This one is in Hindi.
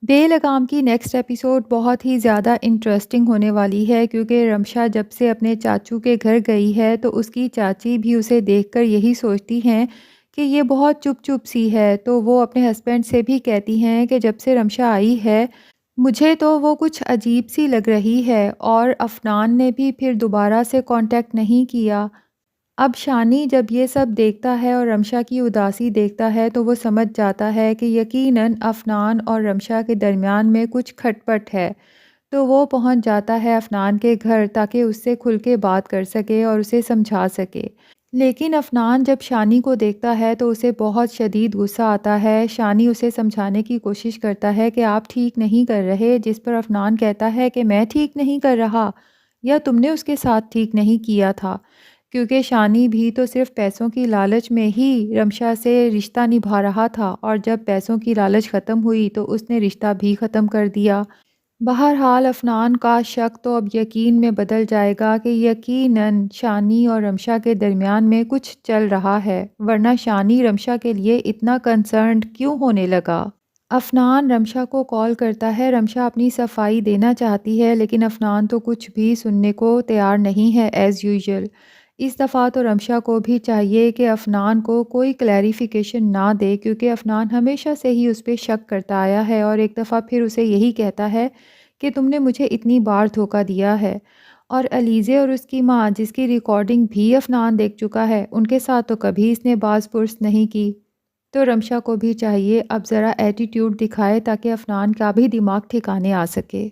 बेलगाम की नेक्स्ट एपिसोड बहुत ही ज़्यादा इंटरेस्टिंग होने वाली है क्योंकि रमशा जब से अपने चाचू के घर गई है तो उसकी चाची भी उसे देखकर यही सोचती हैं कि ये बहुत चुप चुप सी है। तो वो अपने हस्बैंड से भी कहती हैं कि जब से रमशा आई है मुझे तो वो कुछ अजीब सी लग रही है। और अफनान ने भी फिर दोबारा से कांटेक्ट नहीं किया। अब शानी जब ये सब देखता है और रमशा की उदासी देखता है तो वो समझ जाता है कि यकीनन अफनान और रमशा के दरमियान में कुछ खटपट है। तो वो पहुंच जाता है अफनान के घर ताकि उससे खुल के बात कर सके और उसे समझा सके। लेकिन अफनान जब शानी को देखता है तो उसे बहुत शदीद गुस्सा आता है। शानी उसे समझाने की कोशिश करता है कि आप ठीक नहीं कर रहे, जिस पर अफनान कहता है कि मैं ठीक नहीं कर रहा या तुमने उसके साथ ठीक नहीं किया था, क्योंकि शानी भी तो सिर्फ पैसों की लालच में ही रमशा से रिश्ता निभा रहा था और जब पैसों की लालच ख़त्म हुई तो उसने रिश्ता भी ख़त्म कर दिया। बहरहाल अफनान का शक तो अब यकीन में बदल जाएगा कि यकीनन शानी और रमशा के दरमियान में कुछ चल रहा है, वरना शानी रमशा के लिए इतना कंसर्न्ड क्यों होने लगा। अफनान रमशा को कॉल करता है। रमशा अपनी सफाई देना चाहती है लेकिन अफनान तो कुछ भी सुनने को तैयार नहीं है एज़ यूजुअल। इस दफ़ा तो रमशा को भी चाहिए कि अफनान को कोई क्लैरिफिकेशन ना दे, क्योंकि अफनान हमेशा से ही उस पे शक करता आया है और एक दफ़ा फिर उसे यही कहता है कि तुमने मुझे इतनी बार धोखा दिया है। और अलीज़े और उसकी माँ, जिसकी रिकॉर्डिंग भी अफनान देख चुका है, उनके साथ तो कभी इसने बाज़ पुरस नहीं की। तो रमशा को भी चाहिए अब ज़रा एटीट्यूड दिखाए ताकि अफनान का भी दिमाग ठिकाने आ सके।